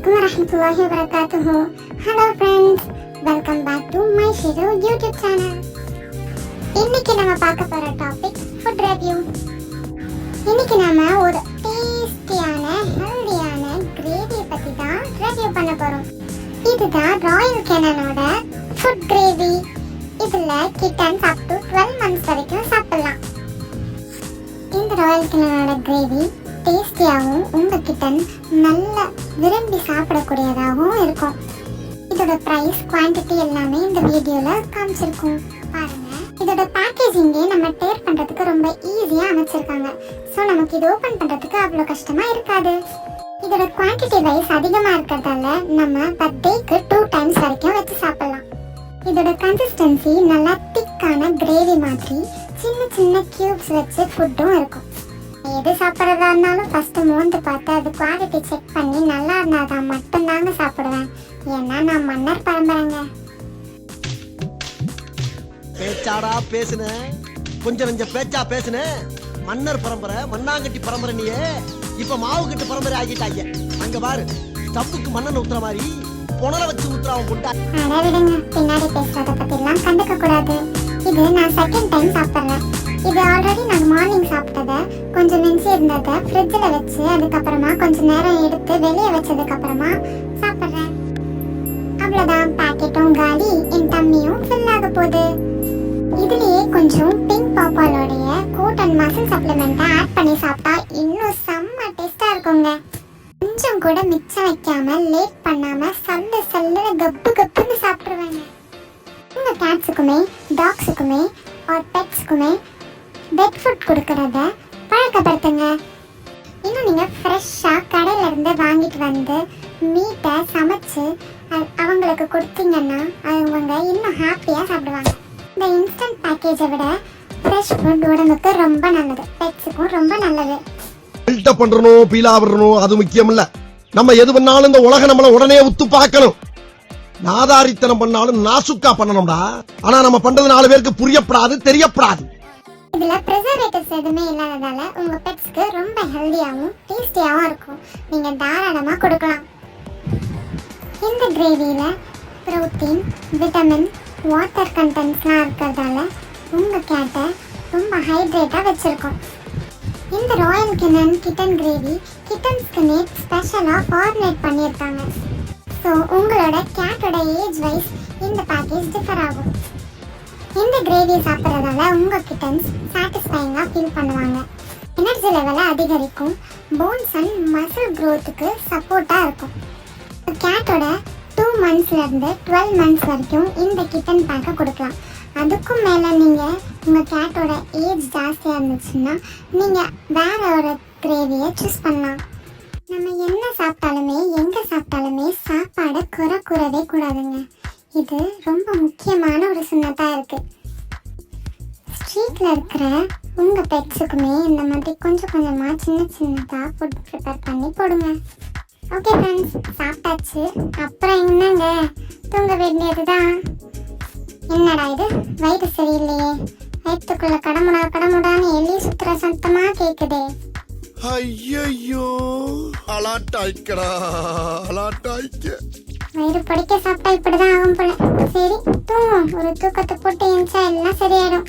Assalamualaikum warahmatullahi wabarakatuh. Hello friends, welcome back to my Shiru YouTube channel. இன்னைக்கு நம்ம பார்க்க போற டாபிக் ஃபுட் ரிவ்யூ. இன்னைக்கு நாம ஒரு டேஸ்டியான ஹெல்தியான கிரேவி பத்தி தான் ரிவ்யூ பண்ண போறோம். இதுதான் ராயல் கேனனோட ஃபுட் கிரேவி. இதுல கிட்டன்ஸ் அப் டு 12 months வரைக்கும் சாப்பிடலாம். இந்த ராயல் கேனனோட கிரேவி டேஸ்டியாகவும் உங்க கிட்டன் நல்ல விரும்பி சாப்பிடக்கூடியதாகவும் இருக்கும். இதோட பிரைஸ், குவான்டிட்டி எல்லாமே இந்த வீடியோல காமிச்சிருக்கோம் பாருங்க. இதோட பேக்கேஜிங்கே நம்ம டேர் பண்றதுக்கு ரொம்ப ஈஸியா அமைச்சிருக்காங்க. ஸோ நமக்கு இது ஓபன் பண்றதுக்கு அவ்வளோ கஷ்டமா இருக்காது. இதோட குவான்டிட்டி வைஸ் அதிகமா இருக்கிறதால நம்ம பர்த்டேக்கு 2 times வரைக்கும் வச்சு சாப்பிடலாம். இதோட கன்சிஸ்டன்சி நல்லா திக்கான கிரேவி மாதிரி சின்ன சின்ன கியூப்ஸ் வச்சு ஃபுட்டும் இருக்கும். எது சாப்பிட்றதா இருந்தாலும் ஃபர்ஸ்ட் மோந்து பார்த்து அது குவாலிட்டி செக் பண்ணி நல்லா இருந்தாதான் மட்டும்தாங்க சாப்பிடுவேன். ஏன்னா நான் மன்னர் பரம்பரைங்க. பேச்சாடா பேசுன, கொஞ்சம் கொஞ்சம் பேச்சா பேசுன. மன்னர் பரம்பரை, மண்ணாங்கட்டி பரம்பரை. நீயே இப்ப மாவு கட்டு பரம்பரை ஆகிட்டாங்க. அங்க பாரு, ஸ்டவ்வுக்கு மண்ணெண்ணெய் ஊத்துற மாதிரி புனல வச்சு ஊத்துறான் போட்டா. அட விடுங்க, பின்னாடி பேசுறத பத்தி எல்லாம் கண்டுக்க கூடாது. இது நான் செகண்ட் டைம் சாப்பிட்றேன். இது ஆல்ரெடி நான் மார்னிங் சாப்பிட்டதை கொஞ்சம் மிஞ்சி இருந்ததை ஃப்ரிட்ஜில் வச்சு அதுக்கப்புறமா கொஞ்சம் நேரம் எடுத்து வெளியே வச்சதுக்கு அப்புறமா சாப்பிட்றேன். அவ்வளோதான், பேக்கெட்டும் காலி, என் தம்மியும் ஃபில் ஆக போகுது. இதுலயே கொஞ்சம் பிங்க் பாப்பாலோடைய கோட் அண்ட் மசில் சப்ளிமெண்ட்டை ஆட் பண்ணி சாப்பிட்டா இன்னும் செம்ம டேஸ்டா இருக்குங்க. கொஞ்சம் கூட மிச்சம் வைக்காம லேட் பண்ணாம சல்லு சல்லுல கப்பு கப்புன்னு சாப்பிடுவேங்க. உங்க கேட்ஸுக்குமே டாக்ஸுக்குமே ஆர் பெட்ஸ்க்குமே பெட் ஃபுட் கொடுக்கறத பழக்கப்படுத்துங்க. இன்னும் நீங்கள் ஃப்ரெஷ்ஷாக கடையில இருந்து வாங்கிட்டு வந்து மீட்டை சமைச்சு அவங்களுக்கு கொடுத்தீங்கன்னா அவங்க இன்னும் ஹாப்பியாக சாப்பிடுவாங்க. இந்த இன்ஸ்டன்ட் பேக்கேஜை விட ஃப்ரெஷ் ஃபுட் உடம்புக்கு ரொம்ப நல்லது, பெட்ஸுக்கும் ரொம்ப நல்லது. பில்டப் பண்றணும், பீலா வரணும், அது முக்கியம் இல்ல. நம்ம எது பண்ணாலும் இந்த உலக நம்மள உடனே உத்து பார்க்கணும். நாதாரித்தனம் பண்ணாலும் நாசுக்கா பண்ணணும்டா. ஆனா நம்ம பண்றது 4 பேருக்கு புரியப்படாது, தெரியப்படாது. இதுல பிரிசர்வேட்டிவ்ஸ் எதுவுமே இல்லாததால உங்க பெட்ஸ்க்கு ரொம்ப ஹெல்தியாவும் டேஸ்டியாவும் இருக்கும். நீங்க தாராளமா கொடுக்கலாம். இந்த கிரேவியில புரோட்டீன், விட்டமின், வாட்டர் கண்டென்ட்ஸ்லாம் இருக்கிறதால உங்க கேட்டை ரொம்ப ஹைட்ரேட்டா வச்சிருக்கோம். இந்த ராயல் கேனன் கிட்டன் கிரேவி கிட்டன்ஸ்க்குனே ஸ்பெஷலா ஃபார்முலேட் பண்ணியிருக்காங்க. ஸோ உங்களோட கேட்டோட ஏஜ் வைஸ் இந்த பேக்கேஜ் டிஃபர் ஆகும். இந்த கிரேவி சாப்பிட்றதால உங்க கிட்டன்ஸ் சாட்டிஸ்ஃபைங்கா ஃபீல் பண்ணுவாங்க. எனர்ஜி லெவலை அதிகரிக்கும். போன்ஸ் அண்ட் மசில் க்ரோத்துக்கு சப்போர்ட்டா இருக்கும். கேட்டோட 2 monthsல இருந்து 12 months வரைக்கும் இந்த கிட்டன் பேக்கை கொடுக்கலாம். அதுக்கும் மேலே நீங்கள் உங்கள் கேட்டோட ஏஜ் ஜாஸ்தியாக இருந்துச்சுன்னா நீங்கள் வேற ஒரு கிரேவியை சூஸ் பண்ணலாம். நம்ம என்ன சாப்பிட்டாலுமே எங்கே சாப்பிட்டாலுமே சாப்பாடை குறவே கூடாதுங்க. இது ரொம்ப முக்கியமான ஒரு சுண்ணத்தாக இருக்குது. ஸ்ட்ரீட்டில் இருக்கிற உங்கள் பெட்ஸுக்குமே இந்த மாதிரி கொஞ்சம் கொஞ்சமாக சின்னதாக ஃபுட் ப்ரிப்பேர் பண்ணி போடுங்க. ஓகே ஃப்ரெண்ட்ஸ், சாப்பிட்டாச்சு. அப்புறம் என்னங்க, தூங்க வேண்டியது தான். என்னடா இது, வயிறு சரியில்லையே, வயிற்றுக்குள்ள கடமுடான்னு எலி சுத்துற சத்தமா கேக்குதே. ஐயோ, அலாட்டாய்க்கடா, அலாட்டாய்க்க. வயிறு படிக்க சாப்பிட்டா இப்படிதான் ஆகும் போல. சரி தூங்கும், ஒரு தூக்கத்தை போட்டு எஞ்சா எல்லாம் சரியாயிடும்.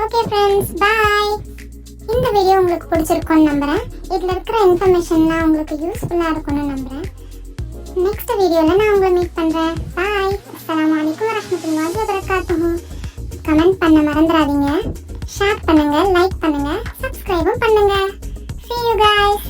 ஓகே ஃப்ரெண்ட்ஸ், பாய். இந்த வீடியோ உங்களுக்கு பிடிச்சிருக்கும்னு நம்புறேன். இதுல இருக்கிற இன்ஃபர்மேஷன்லாம் உங்களுக்கு யூஸ்ஃபுல்லா இருக்கும்னு நம்புறேன். நெக்ஸ்ட் வீடியோல நான் உங்களை மீட் பண்றேன். பாய். அஸ்ஸலாமுஅலைக்கும் வரஹ்மத்துல்லாஹி வபரகாத்துஹு. கமெண்ட் பண்ண மறந்துடாதீங்க. ஷேர் பண்ணுங்க, லைக் பண்ணுங்க, சப்ஸ்கிரைபும் பண்ணுங்க. See you guys.